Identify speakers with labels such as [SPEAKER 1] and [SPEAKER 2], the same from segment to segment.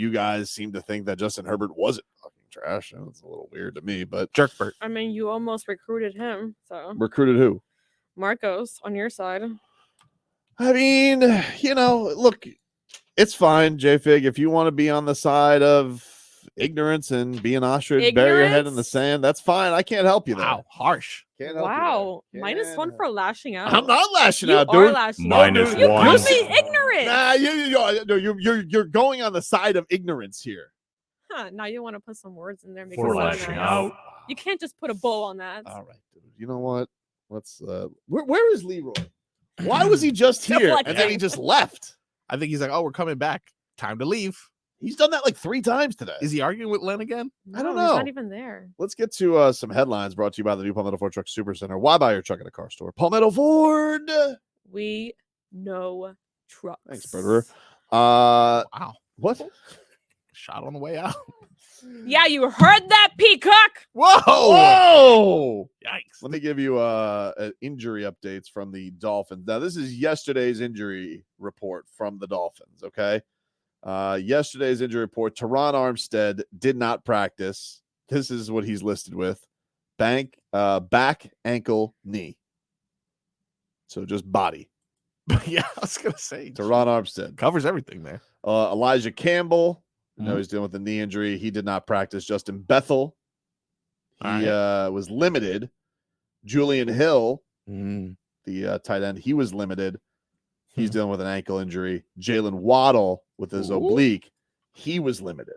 [SPEAKER 1] you guys seem to think that Justin Herbert wasn't fucking trash. That's a little weird to me, but
[SPEAKER 2] Jerkbert.
[SPEAKER 3] I mean, you almost recruited him, so
[SPEAKER 1] recruited who?
[SPEAKER 3] Marcos on your side.
[SPEAKER 1] I mean, look, it's fine, J-Fig. If you want to be on the side of ignorance and be an ostrich, bury your head in the sand, that's fine. I can't help you there.
[SPEAKER 2] Wow, harsh.
[SPEAKER 1] Can't help
[SPEAKER 3] Wow,
[SPEAKER 1] you
[SPEAKER 3] -1 for lashing out.
[SPEAKER 1] I'm not lashing
[SPEAKER 3] You
[SPEAKER 1] out,
[SPEAKER 3] are
[SPEAKER 1] dude.
[SPEAKER 3] lashing out.
[SPEAKER 4] -1.
[SPEAKER 3] You called me ignorant.
[SPEAKER 1] Nah, you're going on the side of ignorance here.
[SPEAKER 3] Huh, now you want to put some words in there. Make
[SPEAKER 4] For
[SPEAKER 3] it sound
[SPEAKER 4] lashing
[SPEAKER 3] nice.
[SPEAKER 4] out.
[SPEAKER 3] You can't just put a bow on that.
[SPEAKER 1] All right, dude. You know what? Let's. Where is Leroy? Why was he just here and then he just left?
[SPEAKER 2] I think he's like, oh, we're coming back. Time to leave.
[SPEAKER 1] He's done that like 3 times today.
[SPEAKER 2] Is he arguing with Len again?
[SPEAKER 1] I don't
[SPEAKER 3] No,
[SPEAKER 1] know.
[SPEAKER 3] He's not even there.
[SPEAKER 1] Let's get to some headlines brought to you by the new Palmetto Ford Truck Supercenter. Why buy your truck at a car store? Palmetto Ford.
[SPEAKER 3] We know trucks.
[SPEAKER 1] Thanks, Berterer.
[SPEAKER 2] Wow.
[SPEAKER 1] What?
[SPEAKER 2] Shot on the way out.
[SPEAKER 3] Yeah, you heard that, Peacock.
[SPEAKER 2] Whoa.
[SPEAKER 1] Whoa!
[SPEAKER 2] Yikes.
[SPEAKER 1] Let me give you injury updates from the Dolphins. Now, this is yesterday's injury report from the Dolphins, okay? Yesterday's injury report, Teron Armstead did not practice. This is what he's listed with. Back, ankle, knee. So just body.
[SPEAKER 2] Yeah, I was going to say.
[SPEAKER 1] Teron Armstead.
[SPEAKER 2] Covers everything there.
[SPEAKER 1] Elijah Campbell. He's dealing with a knee injury. He did not practice. Justin Bethel. He was limited. Julian Hill, the tight end, he was limited. He's dealing with an ankle injury. Jalen Waddle with his oblique, he was limited.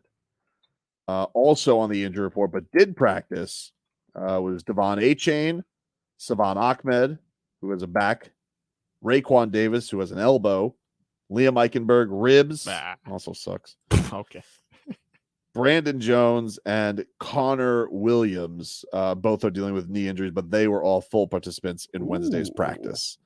[SPEAKER 1] Also on the injury report, but did practice, was Devon Achane, Savon Ahmed, who has a back, Raekwon Davis, who has an elbow, Liam Eichenberg, ribs, also sucks.
[SPEAKER 2] Okay.
[SPEAKER 1] Brandon Jones and Connor Williams, both are dealing with knee injuries, but they were all full participants in Wednesday's practice.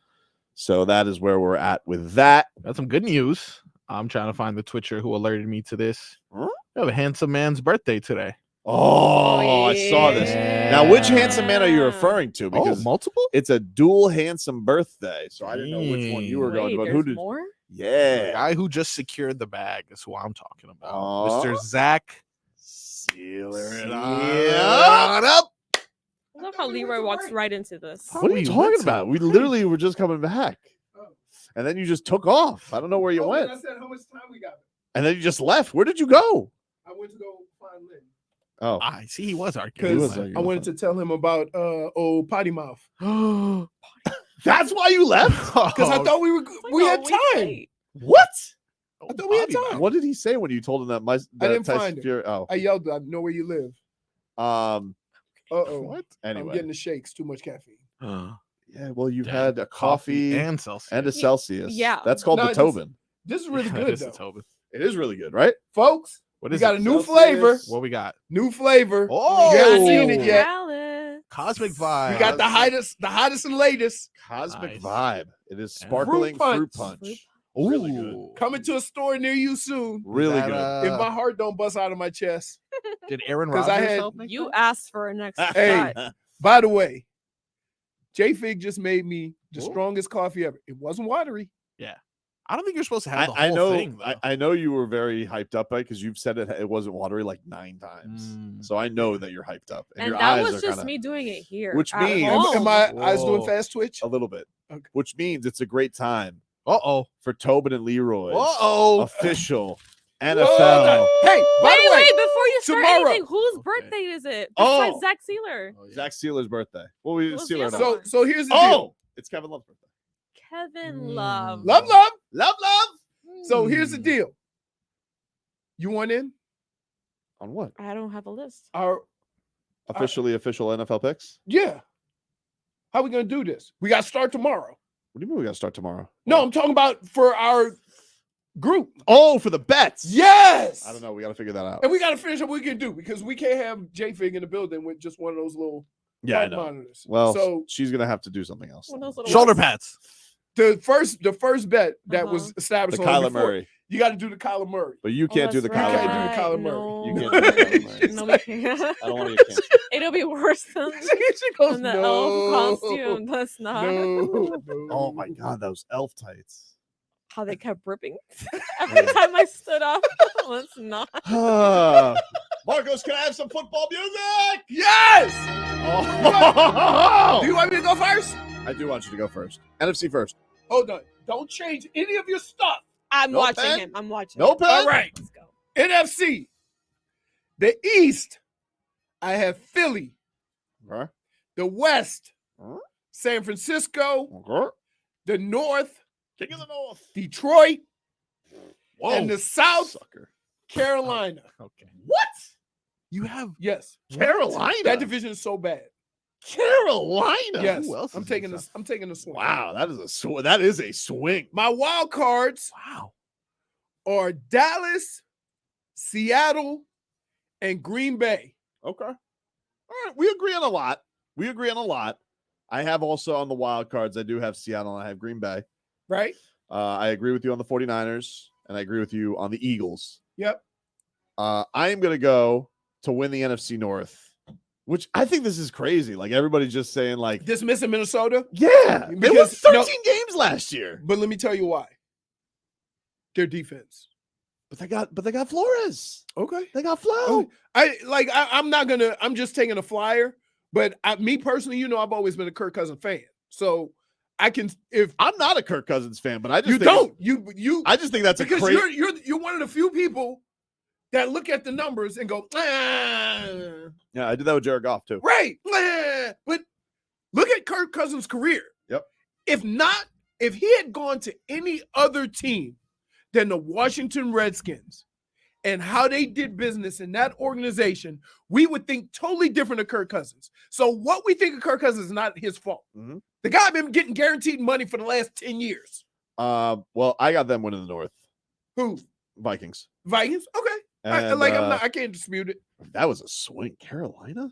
[SPEAKER 1] So that is where we're at with that.
[SPEAKER 2] That's some good news. I'm trying to find the Twitcher who alerted me to this. We have a handsome man's birthday today.
[SPEAKER 1] Oh, I saw this. Now, which handsome man are you referring to? Because
[SPEAKER 2] multiple?
[SPEAKER 1] It's a dual handsome birthday, so I didn't know which one you were going to. But who did?
[SPEAKER 3] More?
[SPEAKER 1] Yeah,
[SPEAKER 2] the guy who just secured the bag is who I'm talking about. Mr. Zach
[SPEAKER 1] Sealer it
[SPEAKER 2] on up.
[SPEAKER 3] I love how Leroy walks right into this.
[SPEAKER 1] What are you talking about? We literally were just coming back. And then you just took off. I don't know where you went.
[SPEAKER 5] I said how much time we got.
[SPEAKER 1] And then you just left. Where did you go?
[SPEAKER 5] I went to go find Lynn.
[SPEAKER 1] Oh,
[SPEAKER 2] I see. He was arguing.
[SPEAKER 5] Because I wanted to tell him about old potty mouth.
[SPEAKER 1] That's why you left?
[SPEAKER 5] Because I thought we had time.
[SPEAKER 1] What?
[SPEAKER 5] I thought we had time.
[SPEAKER 1] What did he say when you told him that?
[SPEAKER 5] I didn't
[SPEAKER 1] Tyson
[SPEAKER 5] find it.
[SPEAKER 1] Fury,
[SPEAKER 5] I yelled, I know where you live.
[SPEAKER 1] What? Anyway.
[SPEAKER 5] I'm getting the shakes. Too much caffeine.
[SPEAKER 1] Yeah, well, you've had a coffee
[SPEAKER 2] and Celsius.
[SPEAKER 1] And a Celsius.
[SPEAKER 3] Yeah.
[SPEAKER 1] That's called the Tobin.
[SPEAKER 5] This is really good, though.
[SPEAKER 1] It is really good, right?
[SPEAKER 5] Folks,
[SPEAKER 2] what
[SPEAKER 5] we
[SPEAKER 2] is
[SPEAKER 5] got
[SPEAKER 2] it?
[SPEAKER 5] a new
[SPEAKER 2] Celsius.
[SPEAKER 5] flavor.
[SPEAKER 2] What we got?
[SPEAKER 5] New flavor.
[SPEAKER 2] Oh,
[SPEAKER 5] you haven't seen it yet.
[SPEAKER 2] Cosmic Vibe.
[SPEAKER 5] We got the hottest and latest.
[SPEAKER 1] Cosmic Vibe. It is sparkling fruit punch.
[SPEAKER 5] Really good. Coming to a store near you soon.
[SPEAKER 1] Really good.
[SPEAKER 5] If my heart don't bust out of my chest.
[SPEAKER 2] Did Aaron Rodgers help me?
[SPEAKER 3] You asked for an extra
[SPEAKER 5] Hey,
[SPEAKER 3] shot.
[SPEAKER 5] by the way, J-Fig just made me the strongest coffee ever. It wasn't watery.
[SPEAKER 2] Yeah. I don't think you're supposed to have the whole thing.
[SPEAKER 1] I know you were very hyped up by it because you've said it wasn't watery like 9 times. So I know that you're hyped up.
[SPEAKER 3] And
[SPEAKER 1] your
[SPEAKER 3] that
[SPEAKER 1] eyes
[SPEAKER 3] was
[SPEAKER 1] are
[SPEAKER 3] just
[SPEAKER 1] kinda,
[SPEAKER 3] me doing it here.
[SPEAKER 1] Which
[SPEAKER 3] at
[SPEAKER 1] means
[SPEAKER 3] home.
[SPEAKER 5] Am my eyes doing fast twitch?
[SPEAKER 1] A little bit.
[SPEAKER 5] Okay.
[SPEAKER 1] Which means it's a great time.
[SPEAKER 2] For
[SPEAKER 1] Tobin and Leroy. Official NFL.
[SPEAKER 5] Hey,
[SPEAKER 3] wait, before you start
[SPEAKER 5] tomorrow.
[SPEAKER 3] anything, whose birthday is it? Besides Zach Sealer.
[SPEAKER 1] Zach Sealer's birthday. Well, we
[SPEAKER 3] Who's
[SPEAKER 1] Sealer.
[SPEAKER 3] the other one?
[SPEAKER 5] So here's the deal.
[SPEAKER 1] It's Kevin Love's birthday.
[SPEAKER 3] Kevin Love.
[SPEAKER 5] Love. So here's the deal. You want in?
[SPEAKER 1] On what?
[SPEAKER 3] I don't have a list.
[SPEAKER 5] Our
[SPEAKER 1] official NFL picks?
[SPEAKER 5] Yeah. How we gonna do this? We got to start tomorrow.
[SPEAKER 1] What do you mean we got to start tomorrow?
[SPEAKER 5] No, I'm talking about for our group.
[SPEAKER 1] Oh, for the bets.
[SPEAKER 5] Yes.
[SPEAKER 1] I don't know. We got to figure that out.
[SPEAKER 5] And we got to finish what we can do because we can't have J-Fig in the building with just one of those little
[SPEAKER 1] I know.
[SPEAKER 5] monitors.
[SPEAKER 1] Well,
[SPEAKER 5] so
[SPEAKER 1] she's gonna have to do something else.
[SPEAKER 2] Shoulder pads.
[SPEAKER 5] The first bet that was established
[SPEAKER 1] The
[SPEAKER 5] on
[SPEAKER 1] Kyler
[SPEAKER 5] before,
[SPEAKER 1] Murray.
[SPEAKER 5] You got to do the Kyler Murray.
[SPEAKER 1] But you can't do the Kyler
[SPEAKER 5] You
[SPEAKER 1] Murray.
[SPEAKER 5] can't do the Kyler Murray.
[SPEAKER 1] You can't do the Kyler Murray.
[SPEAKER 3] No, we can't.
[SPEAKER 1] I don't want to get canceled.
[SPEAKER 3] It'll be worse than,
[SPEAKER 5] goes,
[SPEAKER 3] than the
[SPEAKER 5] no,
[SPEAKER 3] elf costume. That's not.
[SPEAKER 5] No.
[SPEAKER 1] Oh my God, those elf tights.
[SPEAKER 3] how they kept ripping every time I stood up. Let's not.
[SPEAKER 1] Marcos, can I have some football music?
[SPEAKER 5] Yes.
[SPEAKER 1] Oh.
[SPEAKER 5] Do you want me to go first?
[SPEAKER 1] I do want you to go first. NFC first.
[SPEAKER 5] Hold on. Don't change any of your stuff.
[SPEAKER 3] I'm
[SPEAKER 1] No
[SPEAKER 3] watching
[SPEAKER 1] pen?
[SPEAKER 3] him. I'm watching
[SPEAKER 1] No
[SPEAKER 3] him.
[SPEAKER 1] pen?
[SPEAKER 5] All right.
[SPEAKER 3] Let's go.
[SPEAKER 5] NFC. The East, I have Philly.
[SPEAKER 1] Okay.
[SPEAKER 5] The West,
[SPEAKER 1] Huh?
[SPEAKER 5] San Francisco.
[SPEAKER 1] Okay.
[SPEAKER 5] The North,
[SPEAKER 1] King of the North.
[SPEAKER 5] Detroit.
[SPEAKER 1] Whoa.
[SPEAKER 5] And the South,
[SPEAKER 1] Sucker.
[SPEAKER 5] Carolina.
[SPEAKER 2] Okay.
[SPEAKER 1] What?
[SPEAKER 2] You have
[SPEAKER 5] Yes.
[SPEAKER 1] Carolina.
[SPEAKER 5] That division is so bad.
[SPEAKER 1] Carolina.
[SPEAKER 5] Yes.
[SPEAKER 2] Who else
[SPEAKER 5] I'm
[SPEAKER 2] is
[SPEAKER 5] taking
[SPEAKER 2] in
[SPEAKER 5] this. I'm taking a swing.
[SPEAKER 1] Wow, that is a swing.
[SPEAKER 5] My wild cards
[SPEAKER 2] wow.
[SPEAKER 5] are Dallas, Seattle, and Green Bay.
[SPEAKER 1] Okay. All right. We agree on a lot. I have also on the wild cards, I do have Seattle and I have Green Bay.
[SPEAKER 5] Right?
[SPEAKER 1] I agree with you on the 49ers, and I agree with you on the Eagles.
[SPEAKER 5] Yep.
[SPEAKER 1] I am going to go to win the NFC North, which I think this is crazy. Like, everybody's just saying, like,
[SPEAKER 5] Dismissing Minnesota.
[SPEAKER 1] yeah, they won
[SPEAKER 5] Because-
[SPEAKER 1] 13
[SPEAKER 5] no.
[SPEAKER 1] games last year.
[SPEAKER 5] But let me tell you why. Their defense.
[SPEAKER 1] But they got Flores.
[SPEAKER 5] Okay.
[SPEAKER 1] They got Flo.
[SPEAKER 5] Oh, I'm just taking a flyer, but me personally, I've always been a Kirk Cousins fan. So I can, if
[SPEAKER 1] I'm not a Kirk Cousins fan, but I just
[SPEAKER 5] you
[SPEAKER 1] think
[SPEAKER 5] don't, you
[SPEAKER 1] I just think that's a
[SPEAKER 5] because
[SPEAKER 1] crazy.
[SPEAKER 5] you're one of the few people that look at the numbers and go,
[SPEAKER 1] Yeah, I did that with Jared Goff too.
[SPEAKER 5] right. But look at Kirk Cousins' career.
[SPEAKER 1] Yep.
[SPEAKER 5] If he had gone to any other team than the Washington Redskins and how they did business in that organization, we would think totally different of Kirk Cousins. So what we think of Kirk Cousins is not his fault.
[SPEAKER 1] Mhm.
[SPEAKER 5] The guy been getting guaranteed money for the last 10 years.
[SPEAKER 1] Well, I got them winning the North.
[SPEAKER 5] Who?
[SPEAKER 1] Vikings.
[SPEAKER 5] Vikings? Okay.
[SPEAKER 1] And,
[SPEAKER 5] I can't dispute it.
[SPEAKER 1] that was a swing. Carolina?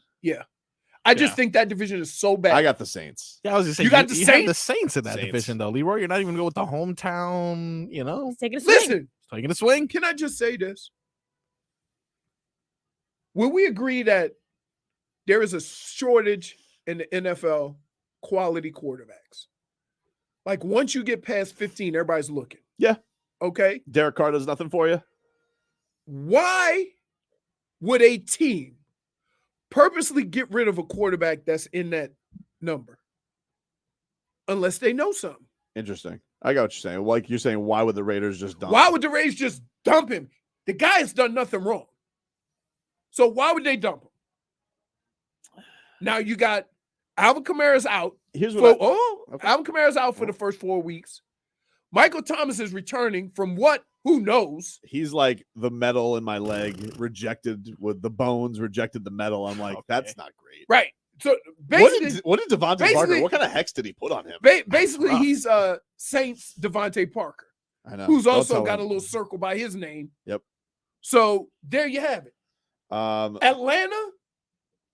[SPEAKER 5] I just
[SPEAKER 2] Yeah.
[SPEAKER 5] think that division is so bad.
[SPEAKER 1] I got the Saints.
[SPEAKER 2] Yeah, I was just saying
[SPEAKER 5] You got the
[SPEAKER 2] have
[SPEAKER 5] Saints?
[SPEAKER 2] the Saints in that
[SPEAKER 1] Saints.
[SPEAKER 2] division though, Leroy. You're not even going with the hometown.
[SPEAKER 3] Let's take it a swing.
[SPEAKER 5] Listen,
[SPEAKER 2] Taking a swing.
[SPEAKER 5] can I just say this? Will we agree that there is a shortage in the NFL quality quarterbacks? Like once you get past 15, everybody's looking.
[SPEAKER 1] Yeah.
[SPEAKER 5] Okay.
[SPEAKER 1] Derek Carr does nothing for you.
[SPEAKER 5] Why would a team purposely get rid of a quarterback that's in that number? Unless they know something.
[SPEAKER 1] Interesting. I got what you're saying. Like you're saying, why would the Raiders just dump?
[SPEAKER 5] Why would the Rays just dump him? The guy has done nothing wrong. So why would they dump him? Now you got Alvin Kamara's out.
[SPEAKER 1] Here's what okay.
[SPEAKER 5] Alvin Kamara's out for the first 4 weeks. Michael Thomas is returning from what? Who knows?
[SPEAKER 1] he's like the metal in my leg rejected with the bones, rejected the metal. I'm like,
[SPEAKER 2] Okay.
[SPEAKER 1] that's not great.
[SPEAKER 5] Right. So basically,
[SPEAKER 1] What did Devontae Parker?
[SPEAKER 5] basically-
[SPEAKER 1] What kind of hex did he put on him?
[SPEAKER 5] basically
[SPEAKER 2] rough.
[SPEAKER 5] he's Saints Devontae Parker,
[SPEAKER 1] I know.
[SPEAKER 5] who's
[SPEAKER 1] Don't
[SPEAKER 5] also
[SPEAKER 1] tell
[SPEAKER 5] got a
[SPEAKER 1] him.
[SPEAKER 5] little circle by his name.
[SPEAKER 1] Yep.
[SPEAKER 5] So there you have it. Atlanta,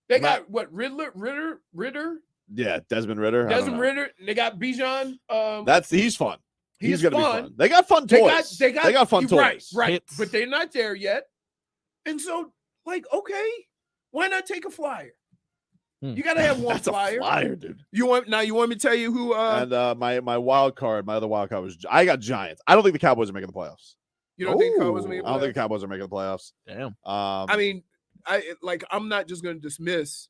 [SPEAKER 5] they
[SPEAKER 1] Ma-
[SPEAKER 5] got what? Ritter,
[SPEAKER 1] Yeah, Desmond Ritter. I don't
[SPEAKER 5] Desmond
[SPEAKER 1] know.
[SPEAKER 5] Ritter. And they got Bijan.
[SPEAKER 1] He's fun.
[SPEAKER 5] He's
[SPEAKER 1] gonna
[SPEAKER 5] fun.
[SPEAKER 1] be fun. They got fun toys.
[SPEAKER 5] They got
[SPEAKER 1] fun toys.
[SPEAKER 5] Right.
[SPEAKER 2] Hits.
[SPEAKER 5] But they're not there yet. And so, okay, why not take a flyer?
[SPEAKER 2] Hmm.
[SPEAKER 5] You gotta have one
[SPEAKER 1] That's
[SPEAKER 5] flyer.
[SPEAKER 1] a flyer, dude.
[SPEAKER 5] You want me to tell you who?
[SPEAKER 1] And my wild card, my other wild card was I got Giants. I don't think the Cowboys are making the playoffs.
[SPEAKER 5] You don't think Cowboys
[SPEAKER 1] I
[SPEAKER 5] making
[SPEAKER 1] don't think
[SPEAKER 5] playoffs?
[SPEAKER 1] the Cowboys are making the playoffs.
[SPEAKER 2] Damn.
[SPEAKER 5] I mean, I'm not just going to dismiss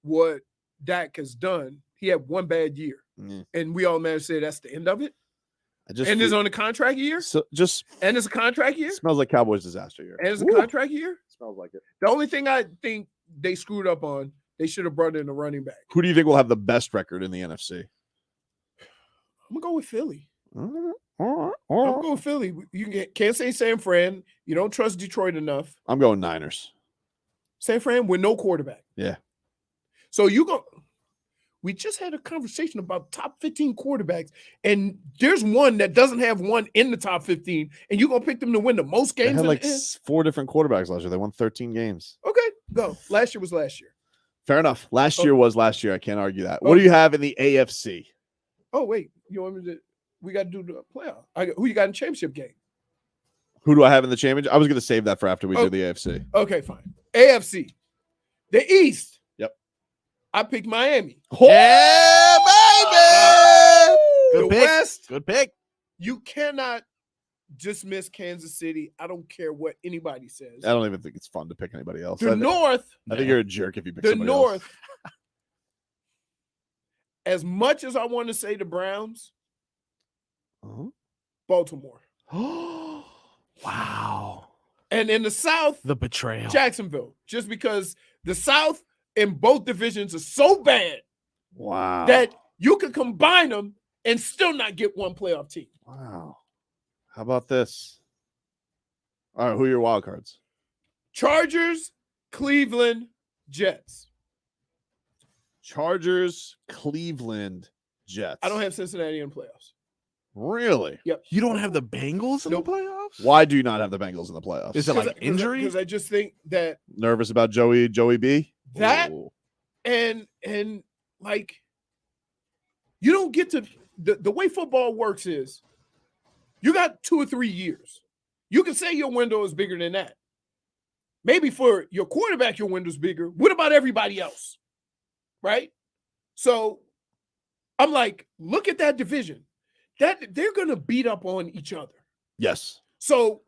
[SPEAKER 5] what Dak has done. He had one bad year, and we all managed to say that's the end of it. And it's on a contract year.
[SPEAKER 1] So just
[SPEAKER 5] And it's a contract year.
[SPEAKER 1] smells like Cowboys disaster year.
[SPEAKER 5] And it's a
[SPEAKER 1] Woo.
[SPEAKER 5] contract year.
[SPEAKER 1] Smells like it.
[SPEAKER 5] The only thing I think they screwed up on, they should have brought in a running back.
[SPEAKER 1] Who do you think will have the best record in the NFC?
[SPEAKER 5] I'm gonna go with Philly.
[SPEAKER 1] All
[SPEAKER 5] I'm
[SPEAKER 1] right.
[SPEAKER 5] going Philly. Can't say San Fran. You don't trust Detroit enough.
[SPEAKER 1] I'm going Niners.
[SPEAKER 5] San Fran with no quarterback.
[SPEAKER 1] Yeah.
[SPEAKER 5] So we just had a conversation about top 15 quarterbacks, and there's one that doesn't have one in the top 15, and you're gonna pick them to win the most
[SPEAKER 1] They
[SPEAKER 5] games.
[SPEAKER 1] had
[SPEAKER 5] in
[SPEAKER 1] like
[SPEAKER 5] the end?
[SPEAKER 1] 4 different quarterbacks last year. They won 13 games.
[SPEAKER 5] Okay, go. Last year was last year.
[SPEAKER 1] Fair enough. Last
[SPEAKER 5] Oh.
[SPEAKER 1] year was last year. I can't argue that. What do you have in the AFC?
[SPEAKER 5] Oh wait, you want me to? We got to do the playoff. Who you got in the championship game?
[SPEAKER 1] Who do I have in the championship? I was going to save that for after we do the AFC.
[SPEAKER 5] Okay, fine. AFC, the East.
[SPEAKER 1] Yep.
[SPEAKER 5] I picked Miami.
[SPEAKER 1] Yeah, baby.
[SPEAKER 2] Good
[SPEAKER 5] The
[SPEAKER 2] pick.
[SPEAKER 5] West,
[SPEAKER 2] Good pick.
[SPEAKER 5] you cannot dismiss Kansas City. I don't care what anybody says.
[SPEAKER 1] I don't even think it's fun to pick anybody else.
[SPEAKER 5] The North.
[SPEAKER 1] I think you're a jerk if you pick
[SPEAKER 5] The
[SPEAKER 1] somebody
[SPEAKER 5] North.
[SPEAKER 1] else.
[SPEAKER 5] As much as I want to say the Browns, Baltimore.
[SPEAKER 2] Wow.
[SPEAKER 5] And in the South,
[SPEAKER 2] The betrayal.
[SPEAKER 5] Jacksonville. Just because the South in both divisions are so bad that you could combine them and still not get one playoff team.
[SPEAKER 1] Wow. How about this? All right, who are your wild cards?
[SPEAKER 5] Chargers, Cleveland, Jets.
[SPEAKER 1] Chargers, Cleveland, Jets.
[SPEAKER 5] I don't have Cincinnati in playoffs.
[SPEAKER 1] Really?
[SPEAKER 5] Yep.
[SPEAKER 2] You don't have the Bengals in the playoffs?
[SPEAKER 1] Why do you not have the Bengals in the playoffs?
[SPEAKER 2] Is it like injury?
[SPEAKER 5] Because I just think that
[SPEAKER 1] Nervous about Joey B?
[SPEAKER 5] that
[SPEAKER 1] Ooh.
[SPEAKER 5] and like you don't get to the way football works is you got 2 or 3 years. You can say your window is bigger than that. Maybe for your quarterback, your window's bigger. What about everybody else? Right? So I'm like, look at that division. That they're gonna beat up on each other.
[SPEAKER 1] Yes.
[SPEAKER 5] So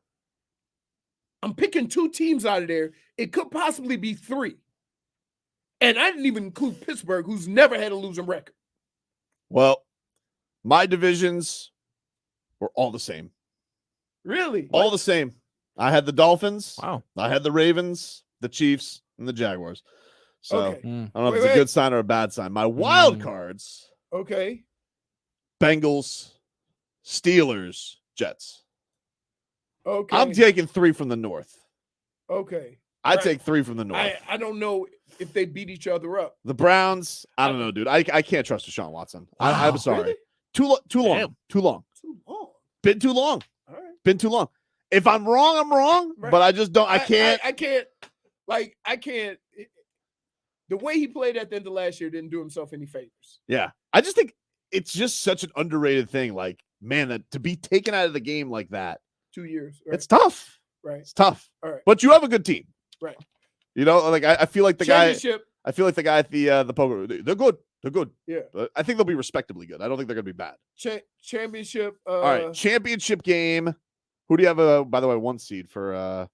[SPEAKER 5] I'm picking 2 teams out of there. It could possibly be 3. And I didn't even include Pittsburgh, who's never had a losing record.
[SPEAKER 1] Well, my divisions were all the same.
[SPEAKER 5] Really?
[SPEAKER 1] All the same. I had the Dolphins.
[SPEAKER 2] Wow.
[SPEAKER 1] I had the Ravens, the Chiefs, and the Jaguars. So
[SPEAKER 5] Okay.
[SPEAKER 1] I don't know if it's
[SPEAKER 5] Wait.
[SPEAKER 1] a good sign or a bad sign. My wild cards,
[SPEAKER 5] Okay.
[SPEAKER 1] Bengals, Steelers, Jets.
[SPEAKER 5] Okay.
[SPEAKER 1] I'm taking 3 from the North.
[SPEAKER 5] Okay.
[SPEAKER 1] I
[SPEAKER 5] Right.
[SPEAKER 1] take 3 from the North.
[SPEAKER 5] I don't know if they beat each other up.
[SPEAKER 1] The Browns, I don't know, dude. I can't trust Deshaun Watson. I'm
[SPEAKER 2] Wow.
[SPEAKER 1] sorry.
[SPEAKER 5] Really?
[SPEAKER 1] Too long.
[SPEAKER 2] Damn.
[SPEAKER 1] Too long.
[SPEAKER 5] Too long.
[SPEAKER 1] Been too long.
[SPEAKER 5] All right.
[SPEAKER 1] Been too long. If I'm wrong, I'm wrong.
[SPEAKER 5] Right.
[SPEAKER 1] But I just don't. I can't.
[SPEAKER 5] I can't. Like I can't. The way he played at the end of last year didn't do himself any favors.
[SPEAKER 1] Yeah. I just think it's just such an underrated thing. Like, man, that to be taken out of the game like that,
[SPEAKER 5] 2 years. Right?
[SPEAKER 1] it's tough.
[SPEAKER 5] right.
[SPEAKER 1] It's tough.
[SPEAKER 5] All right.
[SPEAKER 1] But you have a good team.
[SPEAKER 5] Right.
[SPEAKER 1] You know, like I feel like the guy.
[SPEAKER 5] Championship.
[SPEAKER 1] I feel like the guy at the poker. They're good. They're good.
[SPEAKER 5] Yeah.
[SPEAKER 1] But I think they'll be respectably good. I don't think they're gonna be bad.
[SPEAKER 5] Championship.
[SPEAKER 1] All right. Championship game. Who do you have? By the way, 1 seed for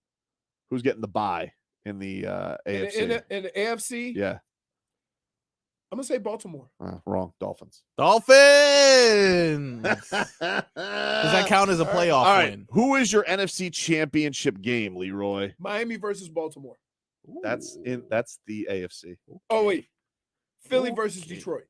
[SPEAKER 1] who's getting the bye in the AFC?
[SPEAKER 5] In the AFC.
[SPEAKER 1] Yeah.
[SPEAKER 5] I'm gonna say Baltimore.
[SPEAKER 1] Wrong. Dolphins.
[SPEAKER 2] Dolphins. Does
[SPEAKER 1] Does
[SPEAKER 2] that count as a playoff
[SPEAKER 1] All right.
[SPEAKER 2] win?
[SPEAKER 1] Who is your NFC championship game, Leroy?
[SPEAKER 5] Miami versus Baltimore.
[SPEAKER 1] That's the AFC.
[SPEAKER 5] Oh wait, Philly
[SPEAKER 2] Okay.
[SPEAKER 5] versus Detroit.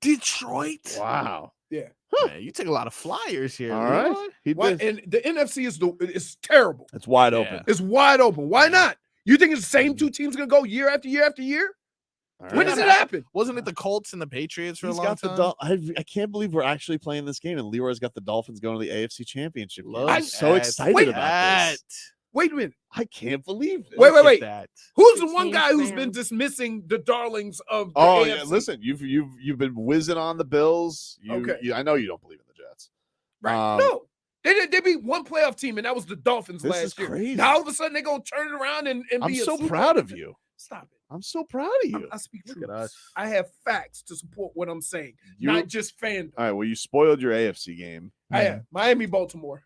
[SPEAKER 2] Detroit.
[SPEAKER 1] Wow.
[SPEAKER 5] Yeah.
[SPEAKER 2] Man, you take a lot of flyers here.
[SPEAKER 1] All right.
[SPEAKER 2] Leroy.
[SPEAKER 1] He
[SPEAKER 5] Why,
[SPEAKER 1] did.
[SPEAKER 5] and the NFC is terrible.
[SPEAKER 1] It's wide
[SPEAKER 2] Yeah.
[SPEAKER 1] open.
[SPEAKER 5] It's wide open. Why not? You think it's the same 2 teams gonna go year after year after year?
[SPEAKER 1] All
[SPEAKER 5] When
[SPEAKER 1] right.
[SPEAKER 5] does it happen?
[SPEAKER 2] Wasn't it the Colts and the Patriots for
[SPEAKER 1] He's
[SPEAKER 2] a long
[SPEAKER 1] got the
[SPEAKER 2] time?
[SPEAKER 1] I can't believe we're actually playing this game, and Leroy's got the Dolphins going to the AFC Championship. game.
[SPEAKER 2] Love
[SPEAKER 1] I'm so
[SPEAKER 2] that.
[SPEAKER 1] excited
[SPEAKER 5] Wait,
[SPEAKER 1] about this.
[SPEAKER 5] Wait a minute.
[SPEAKER 1] I can't believe this.
[SPEAKER 5] Wait,
[SPEAKER 2] Look at
[SPEAKER 5] wait.
[SPEAKER 2] that.
[SPEAKER 5] Who's the
[SPEAKER 3] It's
[SPEAKER 5] one guy who's been
[SPEAKER 3] fans.
[SPEAKER 5] dismissing the darlings of the
[SPEAKER 1] Oh
[SPEAKER 5] AFC?
[SPEAKER 1] yeah, listen, you've been whizzing on the Bills.
[SPEAKER 5] Okay.
[SPEAKER 1] I know you don't believe in the Jets.
[SPEAKER 5] Right. No. They beat one playoff team, and that was the Dolphins
[SPEAKER 1] This is
[SPEAKER 5] last year.
[SPEAKER 1] crazy.
[SPEAKER 5] Now all of a sudden they're gonna turn it around and
[SPEAKER 1] I'm
[SPEAKER 5] be a
[SPEAKER 1] so
[SPEAKER 5] Super
[SPEAKER 1] proud
[SPEAKER 5] Bowl
[SPEAKER 1] of you.
[SPEAKER 5] Stop it.
[SPEAKER 1] I'm so proud of you.
[SPEAKER 5] I speak
[SPEAKER 2] Look
[SPEAKER 5] truth.
[SPEAKER 2] at us.
[SPEAKER 5] I have facts to support what I'm saying,
[SPEAKER 1] You-
[SPEAKER 5] not just fandom.
[SPEAKER 1] All right. Well, you spoiled your AFC game.
[SPEAKER 5] I have Miami, Baltimore,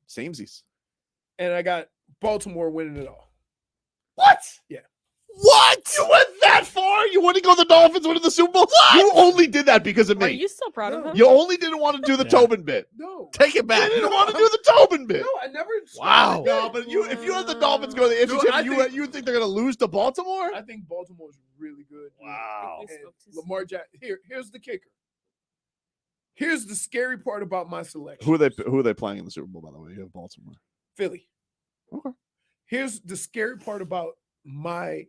[SPEAKER 1] Samesies.
[SPEAKER 5] and I got Baltimore winning it all.
[SPEAKER 1] What?
[SPEAKER 5] Yeah.
[SPEAKER 1] What? You went that far? You want to go the Dolphins winning the Super Bowl? You only did that because of
[SPEAKER 3] Are
[SPEAKER 1] me.
[SPEAKER 3] you still proud of
[SPEAKER 5] No.
[SPEAKER 3] him?
[SPEAKER 1] You only didn't want to do the
[SPEAKER 2] Yeah.
[SPEAKER 1] Tobin bit.
[SPEAKER 5] No.
[SPEAKER 2] Take it
[SPEAKER 1] You
[SPEAKER 2] back.
[SPEAKER 1] didn't want to do the Tobin bit.
[SPEAKER 5] No, I never.
[SPEAKER 2] Wow.
[SPEAKER 1] No, but if you had the Dolphins go to the AFC
[SPEAKER 5] No, I
[SPEAKER 1] Championship,
[SPEAKER 5] think-
[SPEAKER 1] you would think they're going to lose to Baltimore?
[SPEAKER 5] I think Baltimore's really good.
[SPEAKER 1] Wow.
[SPEAKER 5] And Lamar Jackson. Here's the kicker. Here's the scary part about my selection.
[SPEAKER 1] Who are they playing in the Super Bowl, by the way? You have Baltimore.
[SPEAKER 5] Philly.
[SPEAKER 1] Okay.
[SPEAKER 5] Here's the scary part about my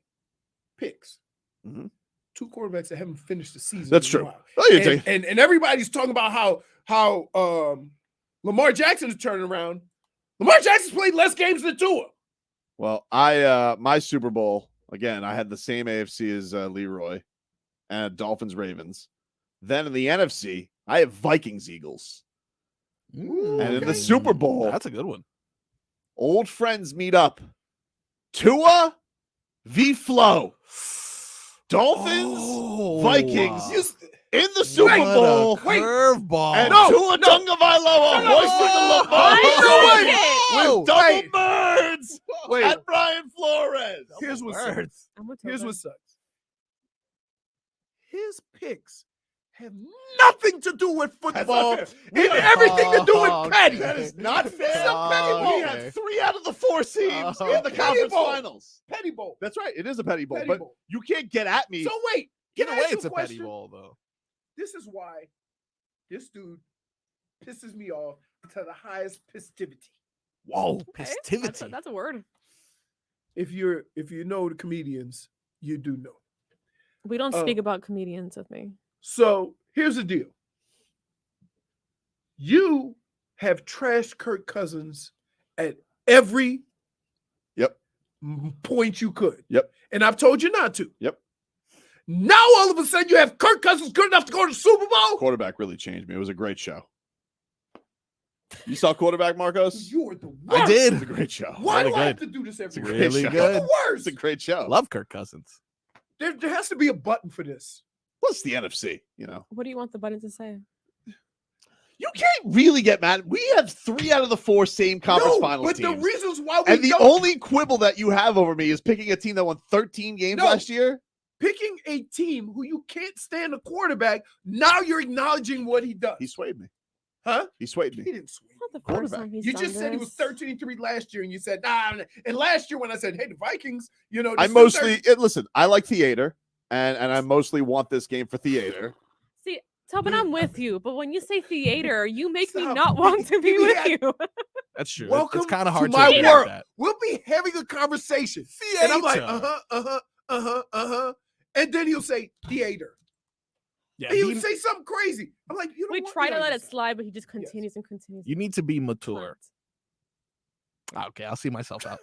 [SPEAKER 5] picks.
[SPEAKER 1] Mhm.
[SPEAKER 5] 2 quarterbacks that haven't finished the season.
[SPEAKER 1] That's
[SPEAKER 5] in a
[SPEAKER 1] true.
[SPEAKER 5] while.
[SPEAKER 1] Oh, you
[SPEAKER 5] And, and everybody's talking about how Lamar Jackson is turning around. Lamar Jackson's played less games than Tua.
[SPEAKER 1] Well, I my Super Bowl, again, I had the same AFC as Leroy and Dolphins Ravens. Then in the NFC, I have Vikings Eagles.
[SPEAKER 2] Mm,
[SPEAKER 1] And in the
[SPEAKER 5] Okay.
[SPEAKER 1] Super Bowl,
[SPEAKER 2] That's a good one.
[SPEAKER 1] old friends meet up. Tua v. Flo. Dolphins,
[SPEAKER 2] Oh,
[SPEAKER 1] Vikings.
[SPEAKER 5] You s-
[SPEAKER 1] in the Super Bowl.
[SPEAKER 2] Curveball.
[SPEAKER 1] And
[SPEAKER 5] No,
[SPEAKER 1] Tua Tagovailoa hoisted the Lamar with double birds at Brian Flores.
[SPEAKER 5] Here's what sucks. Here's what sucks. His picks have nothing to do with football and everything to do with petty.
[SPEAKER 1] That is not fair.
[SPEAKER 5] It's a petty bowl.
[SPEAKER 1] We had 3 out of the 4 teams in the
[SPEAKER 5] Petty
[SPEAKER 1] conference
[SPEAKER 5] bowl.
[SPEAKER 1] finals.
[SPEAKER 5] Petty bowl.
[SPEAKER 1] That's right. It is a petty bowl,
[SPEAKER 5] Petty
[SPEAKER 1] but
[SPEAKER 5] bowl.
[SPEAKER 1] you can't get at me.
[SPEAKER 5] So wait,
[SPEAKER 2] Either
[SPEAKER 5] can I
[SPEAKER 2] way,
[SPEAKER 5] ask you
[SPEAKER 2] it's a
[SPEAKER 5] question?
[SPEAKER 2] petty bowl, though.
[SPEAKER 5] This is why this dude pisses me off to the highest festivity.
[SPEAKER 2] Whoa,
[SPEAKER 3] Okay,
[SPEAKER 2] festivity.
[SPEAKER 3] That's a word.
[SPEAKER 5] If you know the comedians, you do know.
[SPEAKER 3] We don't speak about comedians with me.
[SPEAKER 5] So here's the deal. You have trashed Kirk Cousins at every point you could.
[SPEAKER 1] Yep.
[SPEAKER 5] And I've told you not to.
[SPEAKER 1] Yep.
[SPEAKER 5] Now all of a sudden you have Kirk Cousins good enough to go to the Super Bowl.
[SPEAKER 1] Quarterback really changed me. It was a great show. You saw Quarterback, Marcos?
[SPEAKER 5] You are the worst.
[SPEAKER 2] I
[SPEAKER 1] It
[SPEAKER 2] did.
[SPEAKER 1] was a great show.
[SPEAKER 5] Why do
[SPEAKER 2] Really
[SPEAKER 5] I have
[SPEAKER 2] good.
[SPEAKER 5] to do this every
[SPEAKER 1] It's a
[SPEAKER 5] week?
[SPEAKER 1] great
[SPEAKER 2] Really
[SPEAKER 1] show.
[SPEAKER 2] good.
[SPEAKER 5] The worst.
[SPEAKER 1] It's a great show.
[SPEAKER 2] Love Kirk Cousins.
[SPEAKER 5] There has to be a button for this.
[SPEAKER 1] Plus the NFC, you know.
[SPEAKER 3] What do you want the button to say?
[SPEAKER 1] You can't really get mad. We have 3 out of the 4 same conference finals
[SPEAKER 5] but
[SPEAKER 1] teams.
[SPEAKER 5] the reasons why we
[SPEAKER 1] And the
[SPEAKER 5] don't
[SPEAKER 1] only quibble that you have over me is picking a team that won 13 games
[SPEAKER 5] No.
[SPEAKER 1] last year.
[SPEAKER 5] picking a team who you can't stand a quarterback. Now you're acknowledging what he does.
[SPEAKER 1] He swayed me.
[SPEAKER 5] Huh?
[SPEAKER 1] He swayed
[SPEAKER 5] He
[SPEAKER 1] me.
[SPEAKER 5] didn't swing.
[SPEAKER 3] Not the first
[SPEAKER 1] Quarterback.
[SPEAKER 3] time he's
[SPEAKER 5] You
[SPEAKER 3] done
[SPEAKER 5] just said he was
[SPEAKER 3] this.
[SPEAKER 5] 13-3 last year, and you said, nah. And last year when I said, hey, the Vikings, you know,
[SPEAKER 1] I
[SPEAKER 5] they're still
[SPEAKER 1] mostly listen. I like theater, and I mostly want this game for theater.
[SPEAKER 3] See, Tobin, I'm with you, but when you say theater, you make me
[SPEAKER 5] Stop.
[SPEAKER 3] not want to be
[SPEAKER 5] Yeah.
[SPEAKER 3] with you.
[SPEAKER 2] That's true.
[SPEAKER 5] Welcome
[SPEAKER 2] it's kind of
[SPEAKER 5] to
[SPEAKER 2] hard to
[SPEAKER 5] my
[SPEAKER 2] agree with
[SPEAKER 5] world.
[SPEAKER 2] that.
[SPEAKER 5] We'll be having a conversation. And I'm like,
[SPEAKER 2] Theater.
[SPEAKER 5] And then he'll say theater.
[SPEAKER 2] Yeah,
[SPEAKER 5] And he would say something crazy. I'm like, you don't
[SPEAKER 3] We
[SPEAKER 5] want
[SPEAKER 3] try
[SPEAKER 5] me
[SPEAKER 3] to
[SPEAKER 5] like
[SPEAKER 3] let it
[SPEAKER 5] this.
[SPEAKER 3] slide, but he just continues and continues.
[SPEAKER 2] you need to be mature.
[SPEAKER 3] Plant.
[SPEAKER 2] Okay, I'll see myself out.